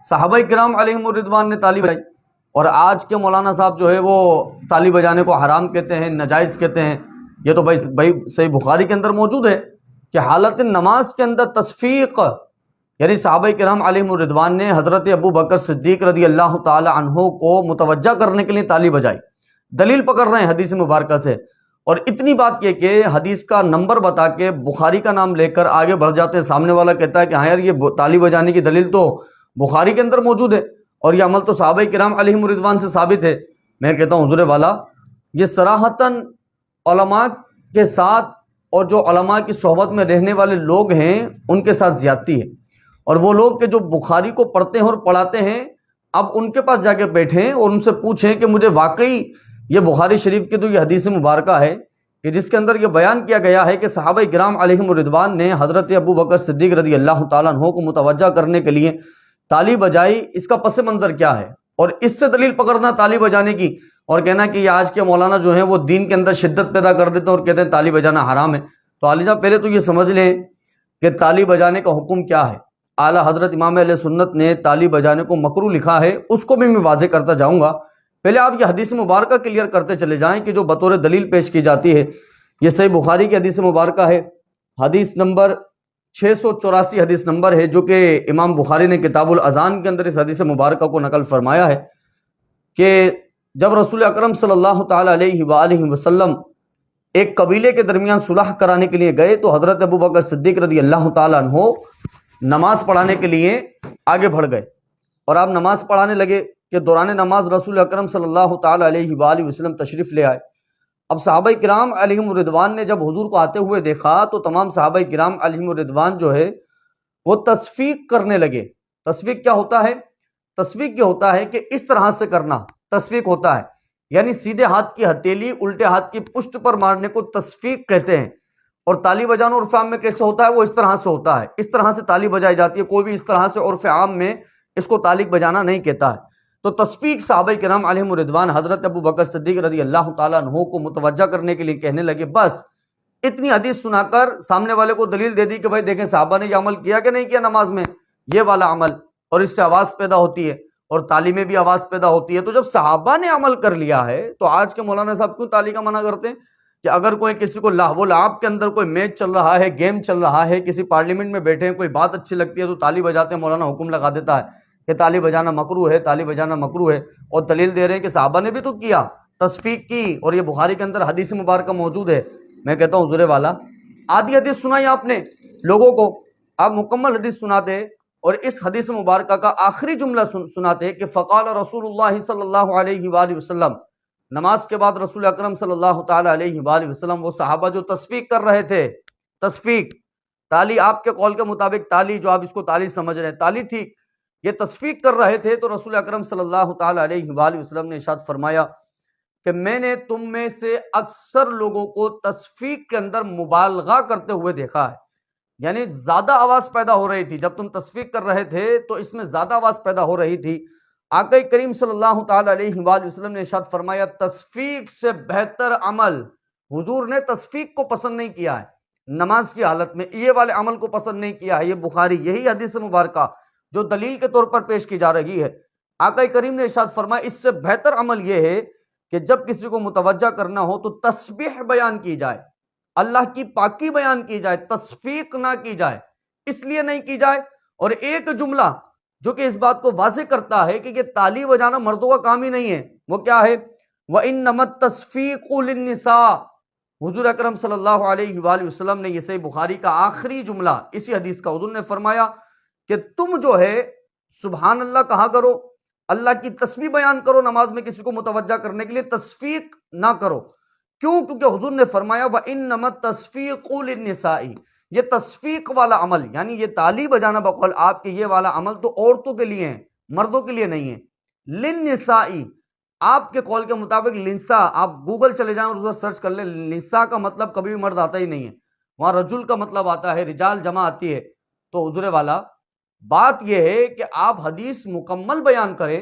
صحابہ کرام علیہم الرضوان نے تالی بجائی، اور آج کے مولانا صاحب جو ہے وہ تالی بجانے کو حرام کہتے ہیں، ناجائز کہتے ہیں۔ یہ تو بھائی صحیح بخاری کے اندر موجود ہے کہ حالت نماز کے اندر تصفیق، یعنی صحابہ کرام علیہم الرضوان نے حضرت ابو بکر صدیق رضی اللہ تعالی عنہ کو متوجہ کرنے کے لیے تالی بجائی۔ دلیل پکڑ رہے ہیں حدیث مبارکہ سے، اور اتنی بات یہ کہ حدیث کا نمبر بتا کے بخاری کا نام لے کر آگے بڑھ جاتے ہیں۔ سامنے والا کہتا ہے کہ ہاں یار یہ تالی بجانے کی دلیل تو بخاری کے اندر موجود ہے، اور یہ عمل تو صحابہ کرام علیہم الرضوان سے ثابت ہے۔ میں کہتا ہوں حضور والا، یہ صراحتاً علماء کے ساتھ اور جو علماء کی صحبت میں رہنے والے لوگ ہیں ان کے ساتھ زیادتی ہے، اور وہ لوگ کہ جو بخاری کو پڑھتے ہیں اور پڑھاتے ہیں، اب ان کے پاس جا کے بیٹھیں اور ان سے پوچھیں کہ مجھے واقعی یہ بخاری شریف کی تو یہ حدیث مبارکہ ہے کہ جس کے اندر یہ بیان کیا گیا ہے کہ صحابہ کرام علیہم الرضوان نے حضرت ابو بکر صدیق رضی اللہ تعالیٰ عنہ کو متوجہ کرنے کے لیے تالی بجائی، اس کا پس منظر کیا ہے؟ اور اس سے دلیل پکڑنا تالی بجانے کی اور کہنا کہ یہ آج کے مولانا جو ہیں وہ دین کے اندر شدت پیدا کر دیتے ہیں اور کہتے ہیں تالی بجانا حرام ہے۔ تو عالی صاحب پہلے تو یہ سمجھ لیں کہ تالی بجانے کا حکم کیا ہے۔ اعلیٰ حضرت امام اہل سنت نے تالی بجانے کو مکروہ لکھا ہے، اس کو بھی میں واضح کرتا جاؤں گا۔ پہلے آپ یہ حدیث مبارکہ کلیئر کرتے چلے جائیں کہ جو بطور دلیل پیش کی جاتی ہے، یہ صحیح بخاری کی حدیث مبارکہ ہے، حدیث نمبر 684 حدیث نمبر ہے، جو کہ امام بخاری نے کتاب الاذان کے اندر اس حدیث مبارکہ کو نقل فرمایا ہے کہ جب رسول اکرم صلی اللہ تعالی علیہ وآلہ وسلم ایک قبیلے کے درمیان صلح کرانے کے لیے گئے تو حضرت ابو بکر صدیق رضی اللہ تعالیٰ عنہ نماز پڑھانے کے لیے آگے بڑھ گئے، اور آپ نماز پڑھانے لگے کہ دوران نماز رسول اکرم صلی اللہ تعالی علیہ وآلہ وسلم تشریف لے آئے۔ اب صحابہ کرام علیہم الرضوان نے جب حضور کو آتے ہوئے دیکھا تو تمام صحابہ کرام علیہم الرضوان جو ہے وہ تصفیق کرنے لگے۔ تصفیق کیا ہوتا ہے؟ تصفیق یہ ہوتا ہے کہ اس طرح سے کرنا تصفیق ہوتا ہے، یعنی سیدھے ہاتھ کی ہتھیلی الٹے ہاتھ کی پشت پر مارنے کو تصفیق کہتے ہیں۔ اور تالی بجانا عرف عام میں کیسے ہوتا ہے؟ وہ اس طرح سے ہوتا ہے، اس طرح سے تالی بجائی جاتی ہے، کوئی بھی اس طرح سے عرف عام میں اس کو تالی بجانا نہیں کہتا ہے۔ تو تصفیق صحابہ کرام علیہم الرضوان حضرت ابو بکر صدیق رضی اللہ تعالیٰ عنہ کو متوجہ کرنے کے لیے کہنے لگے۔ بس اتنی حدیث سنا کر سامنے والے کو دلیل دے دی کہ بھائی دیکھیں صحابہ نے یہ عمل کیا کہ نہیں کیا نماز میں، یہ والا عمل، اور اس سے آواز پیدا ہوتی ہے اور تالی میں بھی آواز پیدا ہوتی ہے۔ تو جب صحابہ نے عمل کر لیا ہے تو آج کے مولانا صاحب کیوں تالی کا منع کرتے ہیں؟ کہ اگر کوئی کسی کو لہو و لعب کے اندر کوئی میچ چل رہا ہے، گیم چل رہا ہے، کسی پارلیمنٹ میں بیٹھے ہیں، کوئی بات اچھی لگتی ہے تو تالی بجاتے ہیں، مولانا حکم لگا دیتا ہے کہ تالی بجانا مکروہ ہے، تالی بجانا مکروہ ہے، اور دلیل دے رہے ہیں کہ صحابہ نے بھی تو کیا، تصفیق کی، اور یہ بخاری کے اندر حدیث مبارکہ موجود ہے۔ میں کہتا ہوں حضور والا، آدھی حدیث سنائی آپ نے لوگوں کو، آپ مکمل حدیث سناتے اور اس حدیث مبارکہ کا آخری جملہ سناتے کہ فقال رسول اللہ صلی اللہ علیہ وآلہ وسلم، نماز کے بعد رسول اکرم صلی اللہ تعالی علیہ وآلہ وسلم وہ صحابہ جو تصفیق کر رہے تھے، تصفیق تالی آپ کے قول کے مطابق تالی جو آپ اس کو تالی سمجھ رہے ہیں، تالی ٹھیک، یہ تصفیق کر رہے تھے تو رسول اکرم صلی اللہ تعالی علیہ وآلہ وسلم نے ارشاد فرمایا کہ میں نے تم میں سے اکثر لوگوں کو تصفیق کے اندر مبالغہ کرتے ہوئے دیکھا ہے، یعنی زیادہ آواز پیدا ہو رہی تھی جب تم تصفیق کر رہے تھے تو اس میں زیادہ آواز پیدا ہو رہی تھی۔ آقا کریم صلی اللہ تعالی علیہ وآلہ وسلم نے ارشاد فرمایا تصفیق سے بہتر عمل، حضور نے تصفیق کو پسند نہیں کیا ہے نماز کی حالت میں، یہ والے عمل کو پسند نہیں کیا ہے۔ یہ بخاری یہی حدیث مبارکہ جو دلیل کے طور پر پیش کی جا رہی ہے، آقا کریم نے ارشاد فرمایا اس سے بہتر عمل یہ ہے کہ جب کسی کو متوجہ کرنا ہو تو تسبیح بیان کی جائے، اللہ کی پاکی بیان کی جائے، تصفیق نہ کی جائے، اس لیے نہیں کی جائے۔ اور ایک جملہ جو کہ اس بات کو واضح کرتا ہے کہ یہ تالی بجانا مردوں کا کام ہی نہیں ہے، وہ کیا ہے؟ وَإِنَّمَا التَّصْفِيقُ لِلنِّسَاءِ، حضور اکرم صلی اللہ علیہ وآلہ وسلم نے یہ صحیح بخاری کا آخری جملہ اسی حدیث کا، حضور نے فرمایا کہ تم جو ہے سبحان اللہ کہا کرو، اللہ کی تسبیح بیان کرو، نماز میں کسی کو متوجہ کرنے کے لیے تصفیق نہ کرو۔ کیوں؟ کیونکہ حضور نے فرمایا وَإِنَّمَا التَّصْفِيقُ لِلنِّسَاءِ، یہ تصفیق والا عمل یعنی یہ تالی بجانا بقول آپ کے یہ والا عمل تو عورتوں کے لیے ہے، مردوں کے لیے نہیں ہے۔ لِلنِّسَاءِ، آپ کے قول کے مطابق لنسا، آپ گوگل چلے جائیں اور اس پر سرچ کر لیں، لنسا کا مطلب کبھی بھی مرد آتا ہی نہیں ہے، وہاں رجل کا مطلب آتا ہے، رجال جمع آتی ہے۔ تو حضور والا بات یہ ہے کہ آپ حدیث مکمل بیان کریں،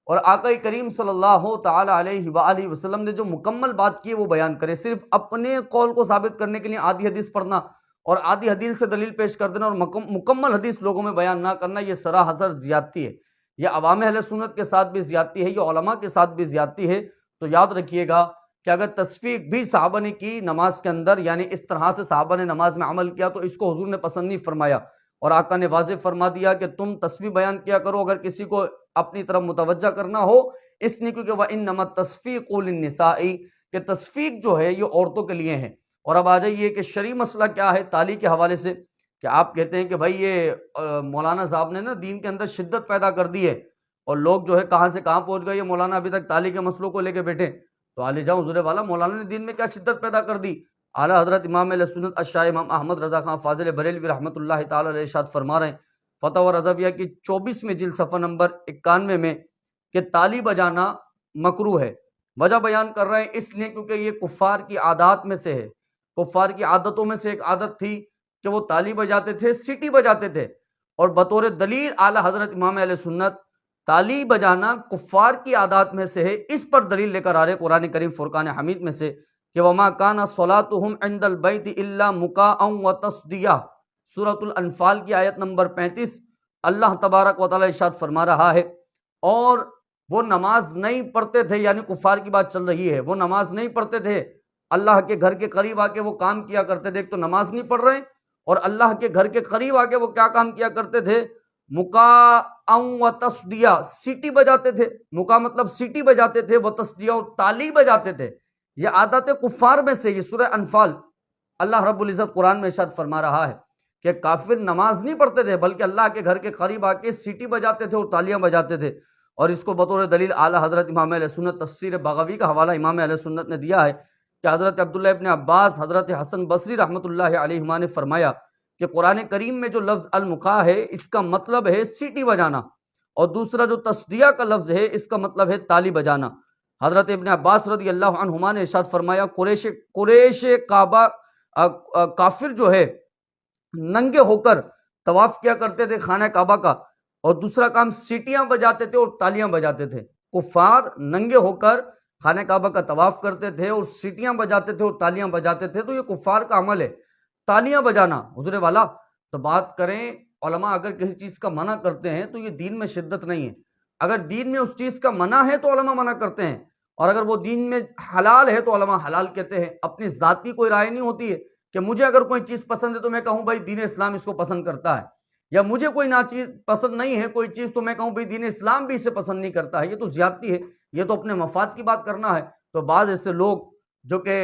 اور آقا کریم صلی اللہ تعالی علیہ وآلہ وسلم نے جو مکمل بات کی ہے وہ بیان کریں۔ صرف اپنے قول کو ثابت کرنے کے لیے آدھی حدیث پڑھنا اور آدھی حدیث سے دلیل پیش کر دینا اور مکمل حدیث لوگوں میں بیان نہ کرنا، یہ سراسر زیادتی ہے۔ یہ عوام اہل سنت کے ساتھ بھی زیادتی ہے، یہ علماء کے ساتھ بھی زیادتی ہے۔ تو یاد رکھیے گا کہ اگر تصفیق بھی صحابہ نے کی نماز کے اندر، یعنی اس طرح سے صحابہ نے نماز میں عمل کیا، تو اس کو حضور نے پسند نہیں فرمایا، اور آقا نے واضح فرما دیا کہ تم تسبیح بیان کیا کرو اگر کسی کو اپنی طرف متوجہ کرنا ہو، اس لیے کیونکہ وَإِنَّمَا التَّصْفِيقُ لِلنِّسَاءِ کہ تصفیق جو ہے یہ عورتوں کے لیے ہے۔ اور اب آ جائیے کہ شرعی مسئلہ کیا ہے تالی کے حوالے سے، کہ آپ کہتے ہیں کہ بھائی یہ مولانا صاحب نے نا دین کے اندر شدت پیدا کر دی ہے، اور لوگ جو ہے کہاں سے کہاں پہنچ گئے، یہ مولانا ابھی تک تالی کے مسئلوں کو لے کے بیٹھے۔ تو آلے جاؤ حضور والا، مولانا نے دین میں کیا شدت پیدا کر دی؟ اعلیٰ حضرت امام اہل سنت الشاہ امام احمد رضا خان فاضل بریلوی رحمۃ اللہ تعالی علیہ ارشاد فرما رہے ہیں فتح و رضویہ کی 24ویں جلد صفحہ نمبر 91 میں کہ تالی بجانا مکروہ ہے۔ وجہ بیان کر رہے ہیں اس لیے کیونکہ یہ کفار کی عادات میں سے ہے، کفار کی عادتوں میں سے ایک عادت تھی کہ وہ تالی بجاتے تھے، سیٹی بجاتے تھے، اور بطور دلیل اعلیٰ حضرت امام اہل سنت تالی بجانا کفار کی عادات میں سے ہے، اس پر دلیل لے کر آ رہے قرآن کریم فرقان حمید میں سے کہ وما کان صلاتهم عند البیت الا مکاء وتصدیہ، سورۃ الانفال کی آیت نمبر 35 اللہ تبارک و تعالی ارشاد فرما رہا ہے، اور وہ نماز نہیں پڑھتے تھے، یعنی کفار کی بات چل رہی ہے، وہ نماز نہیں پڑھتے تھے، اللہ کے گھر کے قریب آ کے وہ کام کیا کرتے تھے، ایک تو نماز نہیں پڑھ رہے، اور اللہ کے گھر کے قریب آ کے وہ کیا کام کیا کرتے تھے؟ مکاء و تصدیہ، سیٹی بجاتے تھے، مکا مطلب سیٹی بجاتے تھے، وہ تصدیہ اور تالی بجاتے تھے۔ یہ عادت کفار میں سے، یہ سورہ انفال اللہ رب العزت قرآن میں ارشاد فرما رہا ہے کہ کافر نماز نہیں پڑھتے تھے بلکہ اللہ کے گھر کے قریب آ کے سیٹی بجاتے تھے اور تالیاں بجاتے تھے، اور اس کو بطور دلیل اعلیٰ حضرت امام اہل سنت تفسیر بغوی کا حوالہ امام اہل سنت نے دیا ہے کہ حضرت عبداللہ ابن عباس، حضرت حسن بصری رحمۃ اللہ علیہما نے فرمایا کہ قرآن کریم میں جو لفظ المکا ہے اس کا مطلب ہے سیٹی بجانا، اور دوسرا جو تصدیہ کا لفظ ہے اس کا مطلب ہے تالی بجانا۔ حضرت ابن عباس رضی اللہ عنہما نے ارشاد فرمایا قریش کعبہ کافر جو ہے ننگے ہو کر طواف کیا کرتے تھے خانہ کعبہ کا، اور دوسرا کام سیٹیاں بجاتے تھے اور تالیاں بجاتے تھے۔ کفار ننگے ہو کر خانہ کعبہ کا طواف کرتے تھے اور سیٹیاں بجاتے تھے اور تالیاں بجاتے تھے، تو یہ کفار کا عمل ہے تالیاں بجانا حضور والا۔ تو بات کریں علماء اگر کسی چیز کا منع کرتے ہیں تو یہ دین میں شدت نہیں ہے، اگر دین میں اس چیز کا منع ہے تو علماء منع کرتے ہیں، اور اگر وہ دین میں حلال ہے تو علماء حلال کہتے ہیں۔ اپنی ذاتی کوئی رائے نہیں ہوتی ہے کہ مجھے اگر کوئی چیز پسند ہے تو میں کہوں بھائی دین اسلام اس کو پسند کرتا ہے، یا مجھے کوئی چیز پسند نہیں ہے کوئی چیز تو میں کہوں بھائی دین اسلام بھی اسے پسند نہیں کرتا ہے، یہ تو زیادتی ہے، یہ تو اپنے مفاد کی بات کرنا ہے۔ تو بعض ایسے لوگ جو کہ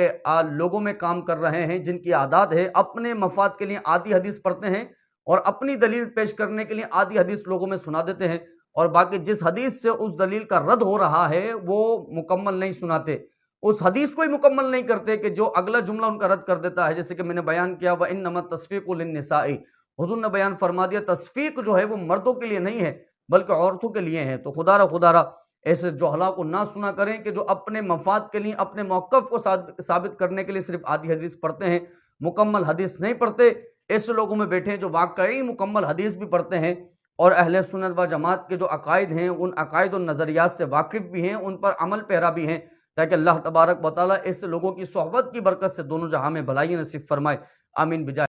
لوگوں میں کام کر رہے ہیں، جن کی عادات ہے اپنے مفاد کے لیے آدھی حدیث پڑھتے ہیں اور اپنی دلیل پیش کرنے کے لیے آدھی حدیث لوگوں میں سنا دیتے ہیں، اور باقی جس حدیث سے اس دلیل کا رد ہو رہا ہے وہ مکمل نہیں سناتے، اس حدیث کو ہی مکمل نہیں کرتے کہ جو اگلا جملہ ان کا رد کر دیتا ہے۔ جیسے کہ میں نے بیان کیا وَإِنَّمَا التَّصْفِيقُ لِلنِّسَاءِ، حضور نے بیان فرما دیا تصفیق جو ہے وہ مردوں کے لیے نہیں ہے بلکہ عورتوں کے لیے ہے۔ تو خدا را ایسے جوہلا کو نہ سنا کریں کہ جو اپنے مفاد کے لیے اپنے موقف کو ثابت کرنے کے لیے صرف آدھی حدیث پڑھتے ہیں، مکمل حدیث نہیں پڑھتے۔ ایسے لوگوں میں بیٹھے ہیں جو واقعی مکمل حدیث بھی پڑھتے ہیں اور اہل سنت و جماعت کے جو عقائد ہیں ان عقائد و نظریات سے واقف بھی ہیں، ان پر عمل پیرا بھی ہیں، تاکہ اللہ تبارک و تعالیٰ ایسے لوگوں کی صحبت کی برکت سے دونوں جہاں میں بھلائی نصیب فرمائے، آمین بجائے